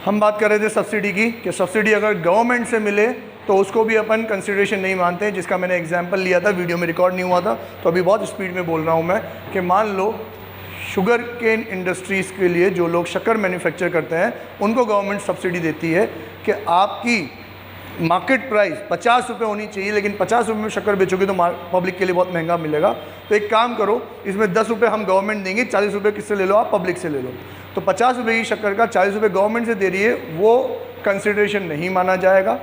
हम बात कर रहे थे सब्सिडी की, कि सब्सिडी अगर गवर्नमेंट से मिले तो उसको भी अपन कंसिडरेशन नहीं मानते, जिसका मैंने एग्जांपल लिया था, वीडियो में रिकॉर्ड नहीं हुआ था, तो अभी बहुत स्पीड में बोल रहा हूँ मैं, कि मान लो शुगर केन इंडस्ट्रीज़ के लिए जो लोग शक्कर मैन्युफैक्चर करते हैं उनको गवर्नमेंट सब्सिडी देती है कि आपकी मार्केट प्राइस 50 रुपये होनी चाहिए, लेकिन 50 रुपये में शक्कर बेचोगे तो पब्लिक के लिए बहुत महंगा मिलेगा, तो एक काम करो, इसमें 10 रुपये हम गवर्नमेंट देंगे, 40 रुपये किससे ले लो आप, पब्लिक से ले लो। तो 50 रुपये की शक्कर का 40 रुपये गवर्नमेंट से दे रही है, वो कंसिडरेशन नहीं माना जाएगा,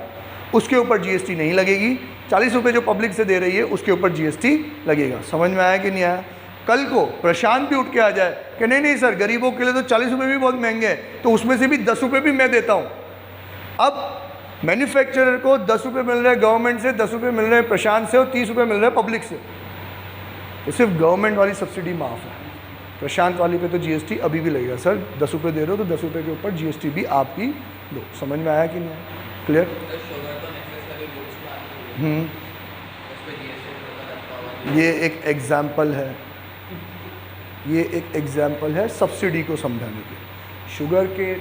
उसके ऊपर जीएसटी नहीं लगेगी। 40 रुपये जो पब्लिक से दे रही है उसके ऊपर जीएसटी लगेगा। समझ में आया कि नहीं आया? कल को प्रशांत भी उठ के आ जाए कि नहीं नहीं सर, गरीबों के लिए तो 40 रुपये भी बहुत महंगे हैं, तो उसमें से भी 10 रुपये भी मैं देता हूँ। अब मैन्युफैक्चरर को 10 रुपये मिल रहे हैं गवर्नमेंट से, 10 रुपये मिल रहे हैं प्रशांत से, और 30 रुपये मिल रहे हैं पब्लिक से, तो सिर्फ गवर्नमेंट वाली सब्सिडी माफ़ है, प्रशांत वाली पे तो जीएसटी अभी भी लगेगा। सर 10 रुपये दे रहे हो तो 10 रुपये के ऊपर जीएसटी भी आपकी दो। समझ में आया कि नहीं आया? क्लियर? ये एक एग्जाम्पल है, ये एक एग्जाम्पल है सब्सिडी को समझाने के।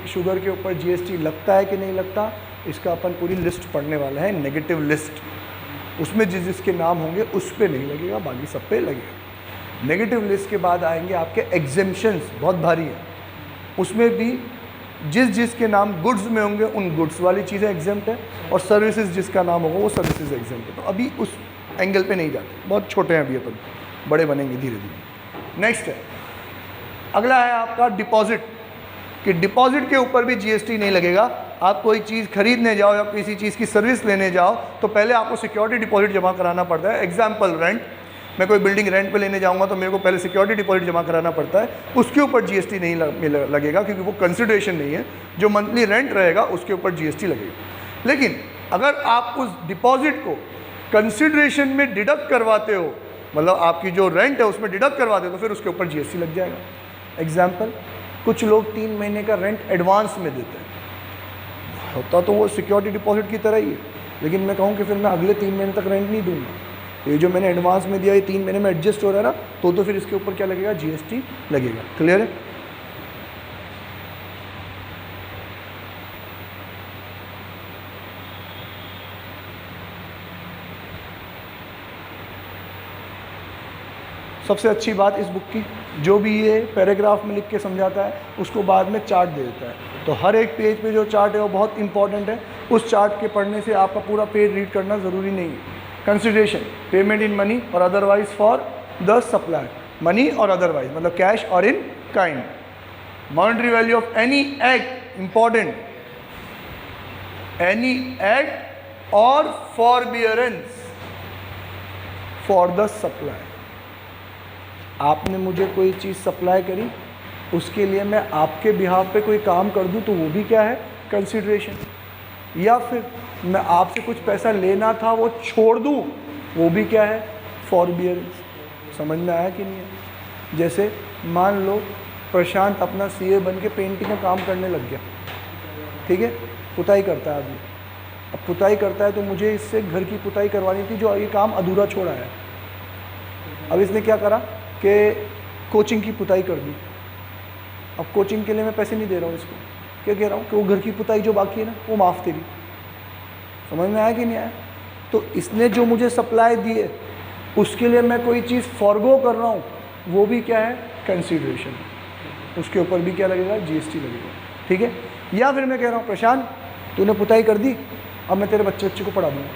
शुगर के ऊपर जीएसटी लगता है कि नहीं लगता, इसका अपन पूरी लिस्ट पढ़ने वाला है, नेगेटिव लिस्ट। उसमें जिसके नाम होंगे उस पे नहीं लगेगा, बाकी सब पे लगेगा। नेगेटिव लिस्ट के बाद आएंगे आपके एग्जेम्पशंस, बहुत भारी है, उसमें भी जिसके नाम गुड्स में होंगे उन गुड्स वाली चीज़ें एग्जेम्प्ट है, और सर्विसेज जिसका नाम होगा वो सर्विसेज एग्जेम्प्ट है। तो अभी उस एंगल पे नहीं जाते, बहुत छोटे हैं अभी, अपन बड़े बनेंगे धीरे धीरे। नेक्स्ट है, अगला है आपका डिपॉजिट, कि डिपॉजिट के ऊपर भी जीएसटी नहीं लगेगा। आप कोई चीज़ खरीदने जाओ या किसी चीज़ की सर्विस लेने जाओ तो पहले आपको सिक्योरिटी डिपॉजिट जमा कराना पड़ता है। एग्जाम्पल रेंट, मैं कोई बिल्डिंग रेंट पे लेने जाऊंगा तो मेरे को पहले सिक्योरिटी डिपॉजिट जमा कराना पड़ता है, उसके ऊपर जीएसटी नहीं लगेगा क्योंकि वो कंसिडरेशन नहीं है। जो मंथली रेंट रहेगा उसके ऊपर जीएसटी लगेगा। लेकिन अगर आप उस डिपॉजिट को कंसिडरेशन में डिडक्ट करवाते हो, मतलब आपकी जो रेंट है उसमें डिडक्ट करवाते हो, तो फिर उसके ऊपर जीएसटी लग जाएगा। एग्जाम्पल, कुछ लोग 3 महीने का रेंट एडवांस में देते हैं, होता तो वो सिक्योरिटी डिपॉजिट की तरह ही है, लेकिन मैं कहूँ कि फिर मैं अगले 3 महीने तक रेंट नहीं दूंगा, ये जो मैंने एडवांस में दिया ये 3 महीने में एडजस्ट हो रहा है ना, तो फिर इसके ऊपर क्या लगेगा, जीएसटी लगेगा। क्लियर है? सबसे अच्छी बात इस बुक की, जो भी ये पैराग्राफ में लिख के समझाता है उसको बाद में चार्ट दे देता है, तो हर एक पेज पे जो चार्ट है वो बहुत इंपॉर्टेंट है। उस चार्ट के पढ़ने से आपका पूरा पेज रीड करना ज़रूरी नहीं है। कंसिडरेशन, पेमेंट इन मनी और otherwise for the supplier, money और अदरवाइज मतलब कैश और in kind. Monetary value of any act, important, any act और फॉरबियरेंस फॉर द सप्लायर। आपने मुझे कोई चीज़ सप्लाई करी, उसके लिए मैं आपके बिहाफ पे कोई काम कर दूं तो वो भी क्या है, कंसिडरेशन। या फिर मैं आपसे कुछ पैसा लेना था वो छोड़ दूं, वो भी क्या है, फॉरबियरेंस। समझ में आया कि नहीं है? जैसे मान लो प्रशांत अपना सीए बन के पेंटिंग का काम करने लग गया, ठीक है, पुताई करता है अभी। अब पुताई करता है तो मुझे इससे घर की पुताई करवानी थी, जो ये काम अधूरा छोड़ा है। अब इसने क्या करा कि कोचिंग की पुताई कर दी। अब कोचिंग के लिए मैं पैसे नहीं दे रहा हूँ इसको, क्या कह रहा हूँ कि वो घर की पुताई जो बाकी है ना वो माफ़ तेरी। समझ में आया कि नहीं आया? तो इसने जो मुझे सप्लाई दी है उसके लिए मैं कोई चीज़ फॉरगो कर रहा हूँ, वो भी क्या है, कंसिडरेशन। उसके ऊपर भी क्या लगेगा, जीएसटी लगेगा। ठीक है? या फिर मैं कह रहा हूँ प्रशांत तूने पुताई कर दी, अब मैं तेरे बच्चे को पढ़ा दूँगा,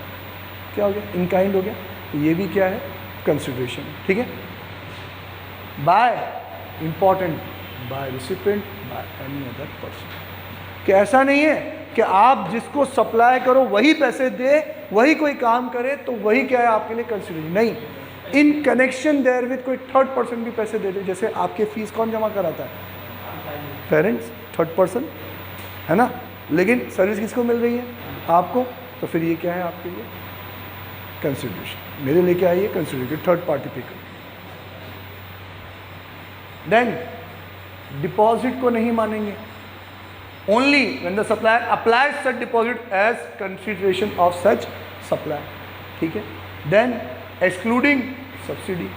क्या हो गया, इन काइंड हो गया। तो ये भी क्या है, कंसिडरेशन। ठीक है? By important, by recipient, by any other person. कि ऐसा नहीं है कि आप जिसको सप्लाई करो वही पैसे दे, वही कोई काम करे तो वही क्या है आपके लिए कंसिडरेशन। नहीं, इन कनेक्शन देयर विद कोई थर्ड पर्सन भी पैसे दे दे। जैसे आपके फीस कौन जमा कराता है, पेरेंट्स, थर्ड पर्सन है ना, लेकिन सर्विस किसको मिल रही है, आपको, तो फिर ये क्या है आपके लिए, कंसिडरेशन। मेरे लिए क्या है ये, कंसिडरेशन, थर्ड पार्टी पे कर। देन डिपॉजिट को नहीं मानेंगे, only when the supplier applies such deposit as consideration of such supply. ठीक है? Then excluding subsidy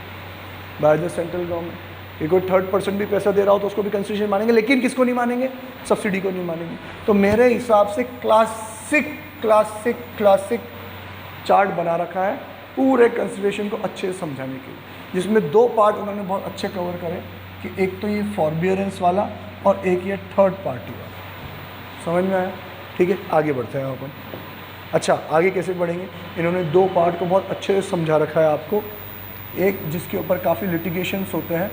by the central government. कि कोई थर्ड पर्सन भी पैसा दे रहा हो तो उसको भी कंसिडरेशन मानेंगे, लेकिन किसको नहीं मानेंगे? सब्सिडी को नहीं मानेंगे। तो मेरे हिसाब से क्लासिक चार्ट बना रखा है पूरे कंसिडरेशन को अच्छे से समझाने के लिए, जिसमें दो पार्ट उन्होंने बहुत अच्छे कवर करे कि एक तो ये फॉरबियरेंस वाला और एक ये थर्ड पार्टी वाला। समझ में आया? ठीक है, आगे बढ़ते हैं अपन। अच्छा, आगे कैसे बढ़ेंगे? इन्होंने दो पार्ट को बहुत अच्छे से समझा रखा है आपको, एक जिसके ऊपर काफ़ी लिटिगेशंस होते हैं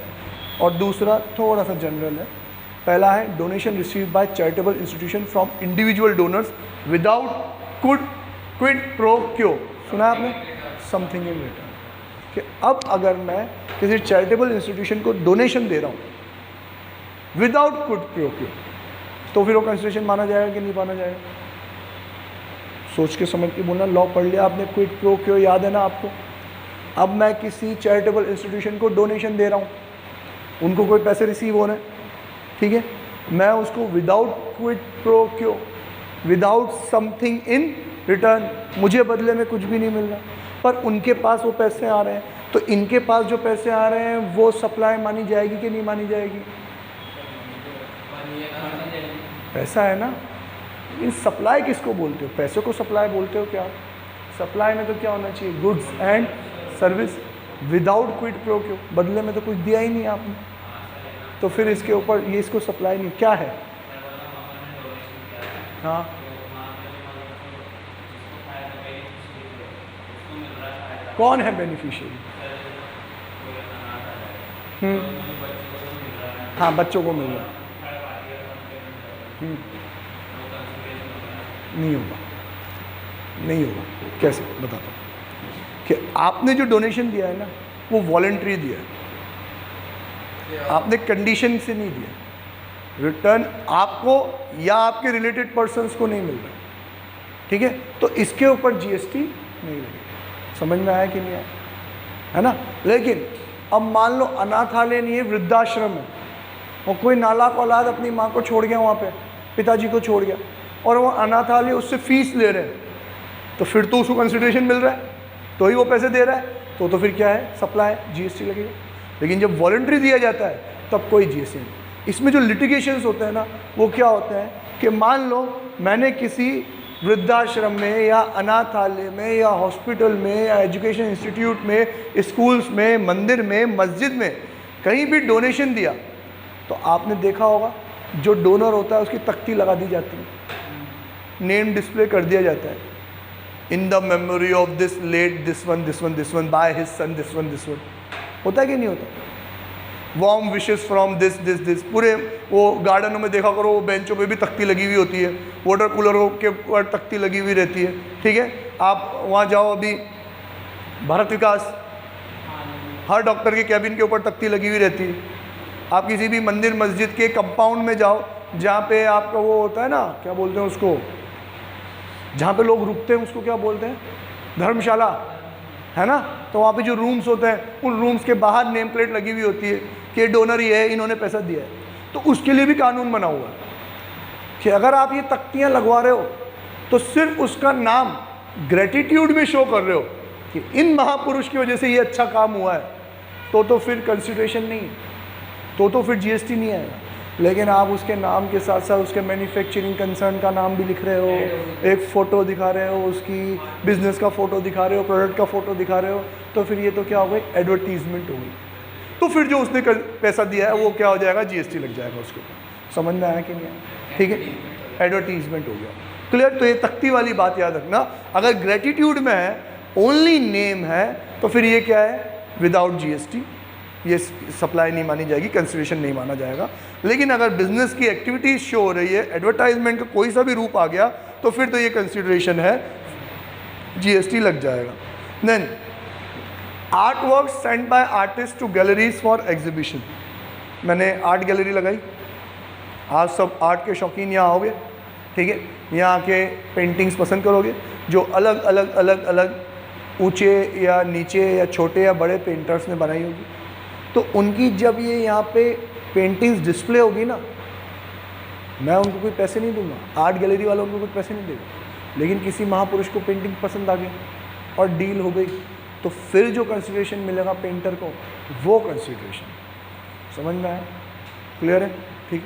और दूसरा थोड़ा सा जनरल है। पहला है donation receive by charitable institution from individual donors without quid pro क्यो। सुना आपने? Something in return. कि अब अगर मैं किसी चैरिटेबल इंस्टीट्यूशन को डोनेशन दे रहा हूँ विदाउट क्विड प्रो क्यो, तो फिर वो कंसिडरेशन माना जाएगा कि नहीं माना जाएगा? सोच के समझ के बोलना। लॉ पढ़ लिया आपने, क्विड प्रो क्यो याद है ना आपको? अब मैं किसी चैरिटेबल इंस्टीट्यूशन को डोनेशन दे रहा हूँ, उनको कोई पैसे रिसीव हो रहे हैं, ठीक है, मैं उसको विदाउट क्विड प्रो क्यो, विदाउट समथिंग इन रिटर्न, मुझे बदले में कुछ भी नहीं मिल रहा, पर उनके पास वो पैसे आ रहे हैं, तो इनके पास जो पैसे आ रहे हैं वो सप्लाई मानी जाएगी कि नहीं मानी जाएगी? पैसा है ना। इन सप्लाई किसको बोलते हो? पैसे को सप्लाई बोलते हो क्या? सप्लाई में तो क्या होना चाहिए? Goods and service without quid pro क्यो, बदले में तो कुछ दिया ही नहीं आपने, तो फिर इसके ऊपर ये इसको सप्लाई नहीं क्या है? हाँ, कौन है बेनिफिशियरी? हाँ, बच्चों को मिल रहा है। नहीं होगा, नहीं होगा। कैसे? बताता हूँ कि आपने जो डोनेशन दिया है ना वो वॉलंटरी दिया है, आपने कंडीशन से नहीं दिया। रिटर्न आपको या आपके रिलेटेड पर्सन्स को नहीं मिल रहा, ठीक है, तो इसके ऊपर जीएसटी नहीं लगेगी। समझ में आया कि नहीं आया? है ना। लेकिन अब मान लो अनाथालय नहीं है, वृद्धाश्रम है, और कोई नालायक औलाद अपनी माँ को छोड़ गया वहाँ पे, पिताजी को छोड़ गया, और वो अनाथालय उससे फीस ले रहे हैं, तो फिर तो उसको कंसिडरेशन मिल रहा है, तो ही वो पैसे दे रहा है, तो फिर क्या है? सप्लाई, जीएसटी लगेगा। लेकिन जब वॉलंटरी दिया जाता है तब कोई जीएसटी नहीं। इसमें जो लिटिगेशंस होते हैं ना वो क्या होते हैं कि मान लो मैंने किसी वृद्धाश्रम में या अनाथालय में या हॉस्पिटल में या एजुकेशन इंस्टीट्यूट में, स्कूल्स में, मंदिर में, मस्जिद में कहीं भी डोनेशन दिया, तो आपने देखा होगा जो डोनर होता है उसकी तख्ती लगा दी जाती है, नेम डिस्प्ले कर दिया जाता है, इन the memory of this let this one by his son this one. होता है कि नहीं होता? Warm wishes from this. पूरे वो गार्डनों में देखा करो, वो बेंचों पे भी तख्ती लगी हुई होती है, वाटर कूलरों के ऊपर तख्ती लगी हुई रहती है, ठीक है। आप वहाँ जाओ, अभी भारत विकास, हर डॉक्टर के कैबिन के ऊपर तख्ती लगी हुई रहती है। आप किसी भी मंदिर मस्जिद के कंपाउंड में जाओ जहाँ पे आपका वो होता है ना, क्या बोलते हैं उसको, जहाँ पे लोग रुकते हैं उसको क्या बोलते हैं? धर्मशाला, है ना। तो वहाँ पे जो रूम्स होते हैं उन रूम्स के बाहर नेम प्लेट लगी हुई होती है कि डोनर ये है, इन्होंने पैसा दिया है। तो उसके लिए भी कानून बना हुआ है कि अगर आप ये तख्तियाँ लगवा रहे हो तो सिर्फ उसका नाम ग्रेटिट्यूड में शो कर रहे हो कि इन महापुरुष की वजह से ये अच्छा काम हुआ है, तो फिर कंसिडरेशन नहीं, तो फिर जीएसटी नहीं आएगा। लेकिन आप उसके नाम के साथ साथ उसके मैन्युफैक्चरिंग कंसर्न का नाम भी लिख रहे हो, एक फ़ोटो दिखा रहे हो, उसकी बिज़नेस का फ़ोटो दिखा रहे हो, प्रोडक्ट का फ़ोटो दिखा रहे हो, तो फिर ये तो क्या हो गई? एडवर्टीजमेंट हो गई। तो फिर जो उसने पैसा दिया है वो क्या हो जाएगा? जीएसटी लग जाएगा उसके ऊपर। समझ में आया कि नहीं आया? ठीक है, एडवर्टीजमेंट हो गया, क्लियर। तो ये तख्ती वाली बात याद रखना, अगर ग्रेटिट्यूड में है, ओनली नेम है, तो फिर ये क्या है? विदाउट जीएसटी ये सप्लाई नहीं मानी जाएगी, कंसिडरेशन नहीं माना जाएगा। लेकिन अगर बिजनेस की एक्टिविटीज शो हो रही है, एडवर्टाइजमेंट का कोई सा भी रूप आ गया, तो फिर तो ये कंसिडरेशन है, जीएसटी लग जाएगा। Then art work send by artist to galleries for exhibition. मैंने आर्ट गैलरी लगाई, आज सब आर्ट के शौकीन यहाँ आओगे, ठीक है, यहाँ आके पेंटिंग्स पसंद करोगे, जो अलग अलग अलग अलग ऊंचे या नीचे या छोटे या बड़े पेंटर्स ने बनाई होगी। तो उनकी जब ये यहाँ पे पेंटिंग्स डिस्प्ले होगी ना, मैं उनको कोई पैसे नहीं दूंगा, आर्ट गैलरी वाला उनको कोई पैसे नहीं देगा। लेकिन किसी महापुरुष को पेंटिंग पसंद आ गई और डील हो गई, तो फिर जो कंसिडरेशन मिलेगा पेंटर को, वो कंसिडरेशन। समझ में आया? क्लियर है? ठीक।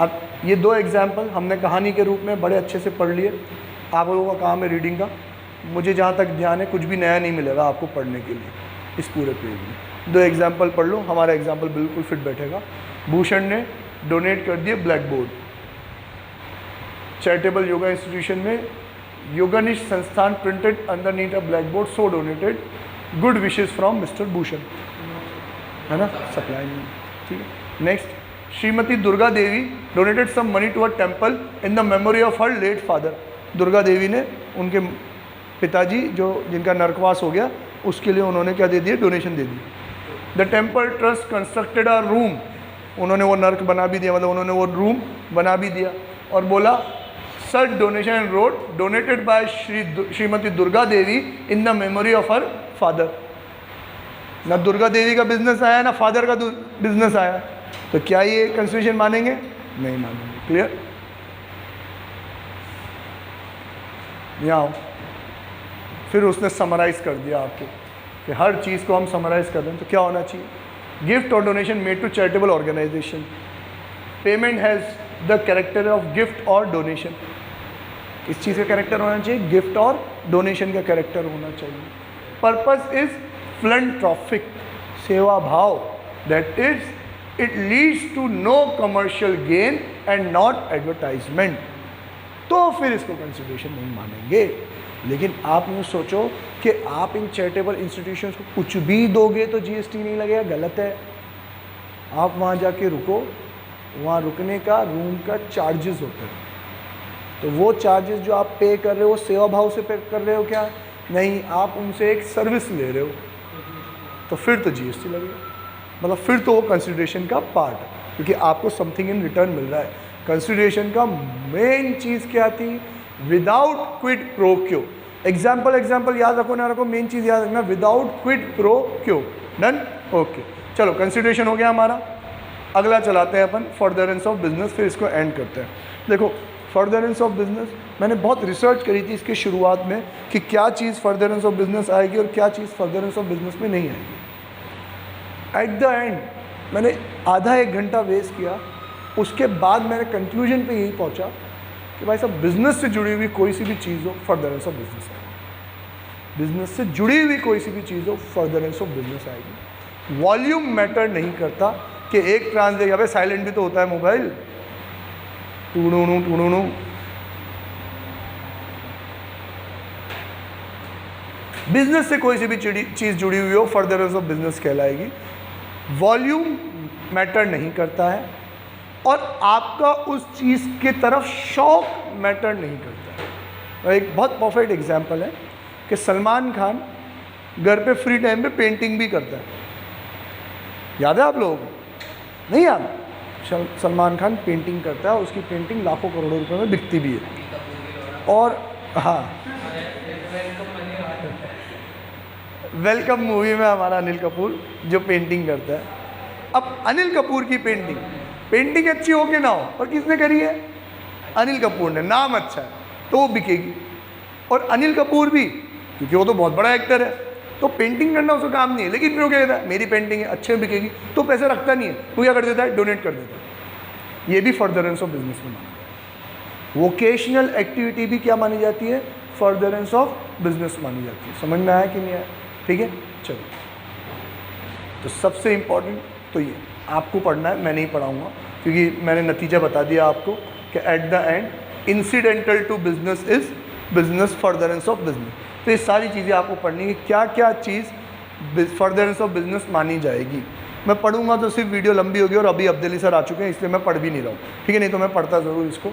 अब ये 2 एग्जाम्पल हमने कहानी के रूप में बड़े अच्छे से पढ़ लिए। आप लोगों का काम है रीडिंग का। मुझे जहाँ तक ध्यान है कुछ भी नया नहीं मिलेगा आपको पढ़ने के लिए इस पूरे पेज में। 2 एग्जाम्पल पढ़ लो, हमारा एग्जाम्पल बिल्कुल फिट बैठेगा। भूषण ने डोनेट कर दिए black board. Charitable yoga institution में Yoganishtha Sansthan printed underneath a black board, so donated, good wishes from mister Bhushan, है ना? सप्लाई नहीं, ठीक है। Next, Shrimati Durga Devi donated some money to a temple in the memory of her late father. Durga Devi ने उनके पिताजी जो जिनका नरकवास हो गया उसके लिए उन्होंने क्या दे दिया? Donation they the. The temple trust constructed a room, उन्होंने वो नर्क बना भी दिया, मतलब उन्होंने वो रूम बना भी दिया और बोला such donation and road donated by Shrimati Durga Devi in the memory of her father. ना दुर्गा देवी का बिजनेस आया ना फादर का बिजनेस आया, तो क्या ये कंसिडरेशन मानेंगे? नहीं मानेंगे। क्लियर? यहाँ फिर उसने समराइज कर दिया आपको कि हर चीज़ को हम समराइज कर दें तो क्या होना चाहिए? गिफ्ट और donation made to charitable organisation, payment has the character of gift और डोनेशन। इस चीज़ का कैरेक्टर होना चाहिए, गिफ्ट और डोनेशन का कैरेक्टर होना चाहिए। पर्पस इज फिलैंथ्रोपिक, सेवा भाव, that is it leads to no commercial gain and not advertisement, तो फिर इसको कंसिडरेशन नहीं मानेंगे। लेकिन आप यूँ सोचो कि आप इन चैरिटेबल इंस्टीट्यूशंस को कुछ भी दोगे तो जीएसटी नहीं लगेगा, गलत है। आप वहाँ जाके रुको, वहाँ रुकने का रूम का चार्जेस होते हैं, तो वो चार्जेस जो आप पे कर रहे हो सेवा भाव से पे कर रहे हो क्या? नहीं, आप उनसे एक सर्विस ले रहे हो, तो फिर तो जीएसटी लगेगा, मतलब फिर तो वो कंसिडरेशन का पार्ट है, क्योंकि आपको समथिंग इन रिटर्न मिल रहा है। कंसिडरेशन का मेन चीज़ क्या थी? विदाउट क्विड प्रो क्यो। एग्जाम्पल याद रखो ना रखो, मेन चीज़ याद रखना, विदाउट क्विड प्रो क्यो। डन? ओके, चलो कंसिडरेशन हो गया हमारा। अगला चलाते हैं अपन फर्दरेंस ऑफ बिजनेस, फिर इसको एंड करते हैं। देखो फर्दरेंस ऑफ बिजनेस, मैंने बहुत रिसर्च करी थी इसके शुरुआत में कि क्या चीज़ फर्दरेंस ऑफ बिजनेस आएगी और क्या चीज़ फर्दरेंस ऑफ बिजनेस में नहीं आएगी। एट द एंड मैंने आधा 1 घंटा वेस्ट किया, उसके बाद मैंने कंक्लूजन पे यही पहुंचा कि भाई साहब बिजनेस से जुड़ी हुई कोई सी भी चीज़ हो फर्दरेंस ऑफ बिजनेस आएगी। बिजनेस से जुड़ी हुई कोई सी भी चीज़ हो फर्दरेंस ऑफ बिजनेस आएगी। वॉल्यूम मैटर नहीं करता कि एक ट्रांजेक्शन, अबे साइलेंट भी तो होता है मोबाइल, टूणू। बिजनेस से कोई सी भी चीज़ जुड़ी हुई हो फर्दरेंस ऑफ बिजनेस कहलाएगी। वॉल्यूम मैटर नहीं करता है और आपका उस चीज़ की तरफ शौक मैटर नहीं करता है। और एक बहुत परफेक्ट एग्जांपल है कि सलमान खान घर पे फ्री टाइम पे पेंटिंग भी करता है, याद है आप लोगों को? नहीं याद? सलमान खान पेंटिंग करता है, उसकी पेंटिंग लाखों करोड़ों रुपए में बिकती भी है। और हाँ, वेलकम मूवी में हमारा अनिल कपूर जो पेंटिंग करता है। अब अनिल कपूर की पेंटिंग अच्छी हो कि ना हो, और किसने करी है? अनिल कपूर ने, नाम अच्छा है तो वो बिकेगी। और अनिल कपूर भी, क्योंकि वो तो बहुत बड़ा एक्टर है, तो पेंटिंग करना उसका काम नहीं है, लेकिन फिर वो क्या कहता है मेरी पेंटिंग है अच्छे बिकेगी, तो पैसे रखता नहीं है, वो क्या कर देता है? डोनेट कर देता है। ये भी फर्दरेंस ऑफ बिजनेस में माना जाता है। वोकेशनल एक्टिविटी भी क्या मानी जाती है? फर्दरेंस ऑफ बिजनेस मानी जाती है। समझ में आया कि नहीं आया? ठीक है, चलो। तो सबसे इम्पॉर्टेंट तो ये आपको पढ़ना है, मैं नहीं पढ़ाऊँगा क्योंकि मैंने नतीजा बता दिया आपको कि at the end incidental to business is business furtherance of business. तो ये सारी चीज़ें आपको पढ़नी है, क्या क्या चीज़ फर्दरेंस ऑफ बिजनेस मानी जाएगी। मैं पढ़ूंगा तो सिर्फ वीडियो लंबी होगी, और अभी अब्दुल्ली सर आ चुके हैं इसलिए मैं पढ़ भी नहीं रहा हूँ, ठीक है? नहीं तो मैं पढ़ता ज़रूर इसको।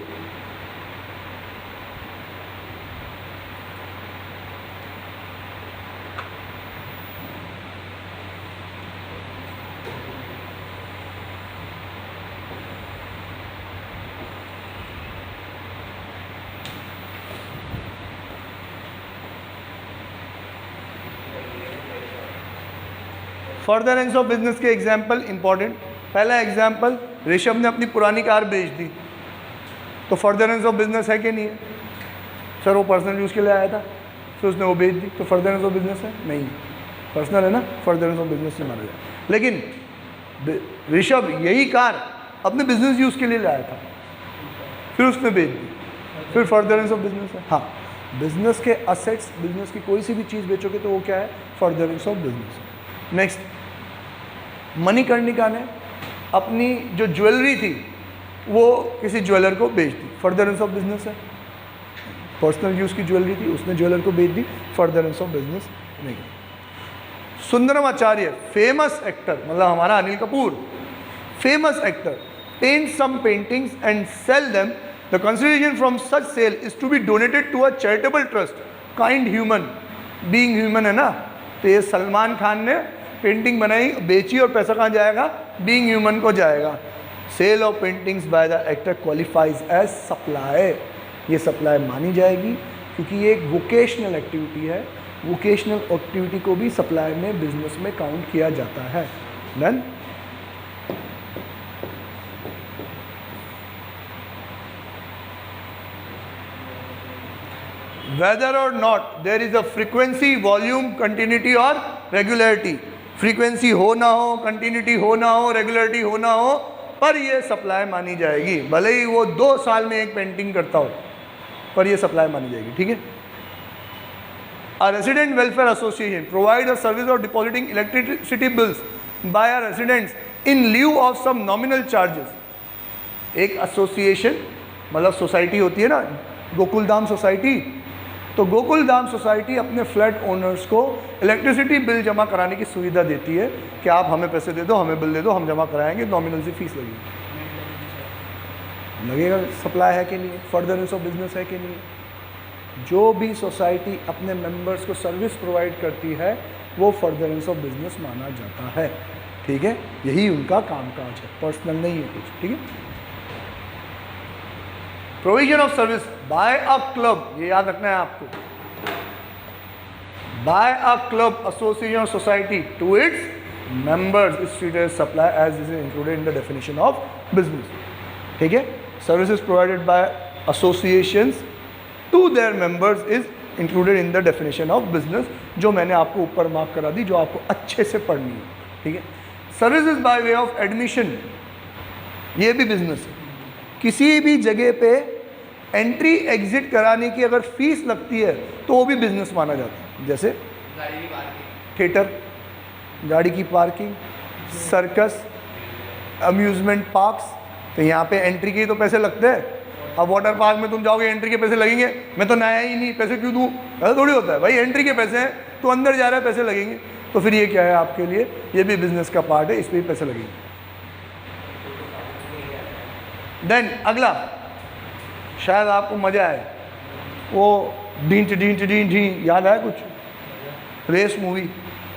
फर्दरेंस ऑफ बिजनेस के एग्जाम्पल इंपॉर्टेंट। पहला एग्जाम्पल, ऋषभ ने अपनी पुरानी कार बेच दी, तो फर्दरेंस ऑफ बिजनेस है कि नहीं है? सर वो पर्सनल यूज़ के लिए आया था, फिर उसने वो बेच दी, तो फर्दरेंस ऑफ बिजनेस है? नहीं, पर्सनल है ना, फर्दरेंस ऑफ बिजनेस से माना जाए। लेकिन ऋषभ यही कार अपने बिजनेस यूज़ के लिए लाया था, फिर उसने बेच दी, फिर फर्दरेंस ऑफ बिजनेस है। हाँ, बिजनेस के असेट्स, बिजनेस की कोई सी भी चीज़ बेचोगे तो वो क्या है, furtherance of business. Next, Manikarnika ने अपनी जो ज्वेलरी थी वो किसी ज्वेलर को बेच दी, फर्दरेंस ऑफ बिजनेस है। पर्सनल यूज़ की ज्वेलरी थी, उसने ज्वेलर को बेच दी, फर्दरेंस ऑफ बिजनेस नहीं। सुंदरम आचार्य, फेमस एक्टर, मतलब हमारा Anil Kapoor, famous actor, paint some paintings and sell them, the consideration from such sale is to be donated to a charitable trust, kind human, being human है ना। तो ये सलमान खान ने पेंटिंग बनाई, बेची, और पैसा कहाँ जाएगा, बीइंग ह्यूमन को जाएगा। Sale of paintings by the actor qualifies as supply, ये सप्लाई मानी जाएगी क्योंकि ये एक वोकेशनल एक्टिविटी है। वोकेशनल एक्टिविटी को भी सप्लाई में, बिजनेस में काउंट किया जाता है। डन। वेदर और not there is a frequency, volume, continuity और रेगुलरिटी। फ्रीक्वेंसी हो ना हो, कंटिन्यूटी हो ना हो, रेगुलरिटी हो ना हो, पर ये सप्लाई मानी जाएगी। भले ही वो 2 साल में एक पेंटिंग करता हो, पर ये सप्लाई मानी जाएगी। ठीक है। A resident welfare association provides a service of depositing electricity bills by our residents in lieu of some nominal charges. एक एसोसिएशन मतलब सोसाइटी होती है ना, गोकुलधाम सोसाइटी, तो गोकुलधाम सोसाइटी अपने फ्लैट ओनर्स को इलेक्ट्रिसिटी बिल जमा कराने की सुविधा देती है कि आप हमें पैसे दे दो, हमें बिल दे दो, हम जमा कराएंगे, नॉमिनल सी फीस लगेगी। लगेगा, सप्लाई है कि नहीं, फर्दरेंस ऑफ बिजनेस है कि नहीं। जो भी सोसाइटी अपने मेंबर्स को सर्विस प्रोवाइड करती है वो फर्दरेंस ऑफ बिजनेस माना जाता है। ठीक है, यही उनका कामकाज है, पर्सनल नहीं है कुछ। ठीक है। Provision of service by a club, ये याद रखना है आपको, by a club, association, society to its members is treated as supply as is included in the definition of business. ठीक है। Services provided by associations to their members is included in the definition of business, जो मैंने आपको ऊपर mark करा दी, जो आपको अच्छे से पढ़नी है। ठीक है। Services by way of admission, ये भी बिजनेस है। किसी भी जगह पे एंट्री एग्जिट कराने की अगर फीस लगती है तो वो भी बिजनेस माना जाता है। जैसे गाड़ी की पार्किंग, थिएटर, गाड़ी की पार्किंग, सर्कस, अम्यूजमेंट पार्क्स, तो यहाँ पे एंट्री के तो पैसे लगते हैं। अब वाटर पार्क में तुम जाओगे, एंट्री के पैसे लगेंगे, मैं तो नया ही नहीं, पैसे क्यों दूँ, ऐसा थोड़ी होता है भाई। एंट्री के पैसे हैं तो अंदर जा रहा है, पैसे लगेंगे। तो फिर ये क्या है आपके लिए, ये भी बिजनेस का पार्ट है, इस पर भी पैसे लगेंगे। देन अगला, शायद आपको मजा आए, वो ढींच ढींच ढींच ढीं, याद आया कुछ, रेस मूवी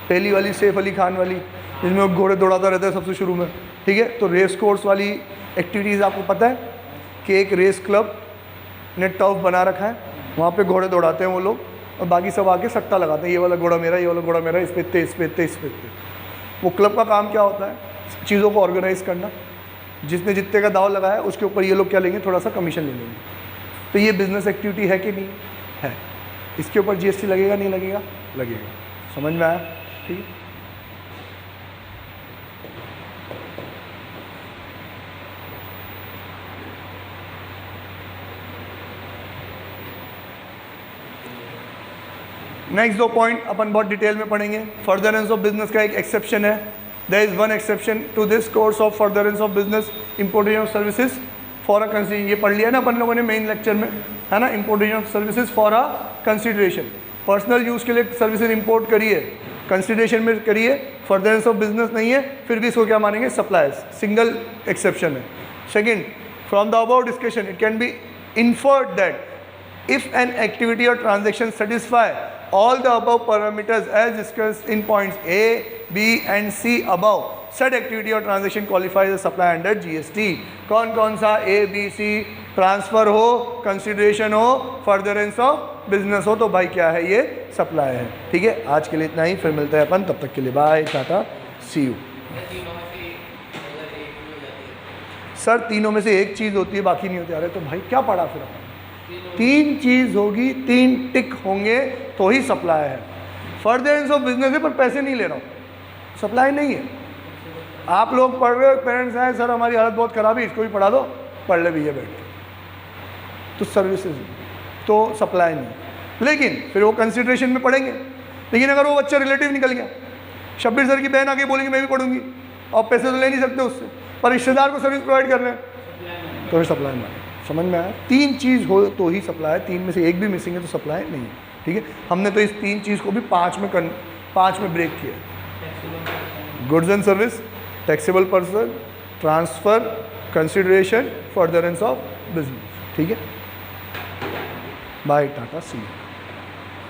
पहली वाली, सैफ अली खान वाली, जिसमें वो घोड़े दौड़ाता रहता है सबसे शुरू में। ठीक है। तो रेस कोर्स वाली एक्टिविटीज़ आपको पता है कि एक रेस क्लब ने टर्फ बना रखा है, वहाँ पे घोड़े दौड़ाते हैं वो लोग, और बाकी सब आके सट्टा लगाते हैं, ये वाला घोड़ा मेरा, ये वाला घोड़ा मेरा, इस पे इतने, इस पे इतने, इस पे इतने। वो क्लब का काम क्या होता है, चीज़ों को ऑर्गेनाइज करना, जिसने जितने का दाव लगाया उसके ऊपर ये लोग क्या लेंगे, थोड़ा सा कमीशन ले लेंगे। तो ये बिजनेस एक्टिविटी है कि नहीं है। इसके ऊपर जीएसटी लगेगा नहीं लगेगा, लगेगा। समझ में आया। ठीक है। नेक्स्ट 2 पॉइंट अपन बहुत डिटेल में पढ़ेंगे। फर्दरेंस ऑफ बिजनेस का एक एक्सेप्शन है, there is one exception to this course of furtherance of business, importation of services for a consideration. ये पढ़ लिया ना अपन लोगों ने मेन लेक्चर में, है ना, importation of services for a consideration. Personal use के लिए सर्विसेज इंपोर्ट करिए, कंसिडरेशन में करिए, फर्दरेंस ऑफ बिजनेस नहीं है, फिर भी इसको क्या मानेंगे, सप्लाइज, सिंगल एक्सेप्शन है। Second, from the above discussion it can be inferred that if an activity or transaction satisfy all the above parameters as discussed in points A, B and C above, said activity or transaction qualifies as supply under GST। कौन कौन सा A, B, C, transfer हो, consideration हो, furtherance of business हो, तो भाई क्या है, ये सप्लाई है। ठीक है। आज के लिए इतना ही, फिर मिलते हैं अपन, तब तक के लिए बाय, टाटा, सी यू। सर तीनों में से एक चीज़ होती है, बाकी नहीं होती। अरे तो भाई क्या पढ़ा फिर अपन, 3 चीज़ होगी, 3 टिक होंगे तो ही सप्लाई है। फर्दरेंस ऑफ बिजनेस है पर पैसे नहीं ले रहा हूँ, सप्लाई नहीं है। आप लोग पढ़ रहे हो, पेरेंट्स हैं सर हमारी हालत बहुत ख़राब है, इसको भी पढ़ा दो, पढ़ ले भैया बैठ के, तो सर्विसेज तो सप्लाई नहीं, लेकिन फिर वो कंसिडरेशन में पढ़ेंगे। लेकिन अगर वो बच्चा रिलेटिव निकल गया, शब्बीर सर की बहन आके बोलेगी मैं भी पढ़ूंगी, और पैसे तो ले नहीं सकते उससे, पर रिश्तेदार को सर्विस प्रोवाइड कर रहे हैं, तो फिर सप्लाई माने। समझ में आया? 3 चीज़ हो तो ही सप्लाई है, 3 में से एक भी मिसिंग है तो सप्लाई नहीं है। ठीक है, हमने तो इस 3 चीज़ को भी 5 में ब्रेक किया। Goods and service, taxable person, transfer, consideration, furtherance of business. ठीक है, बाय, टाटा, सी यू।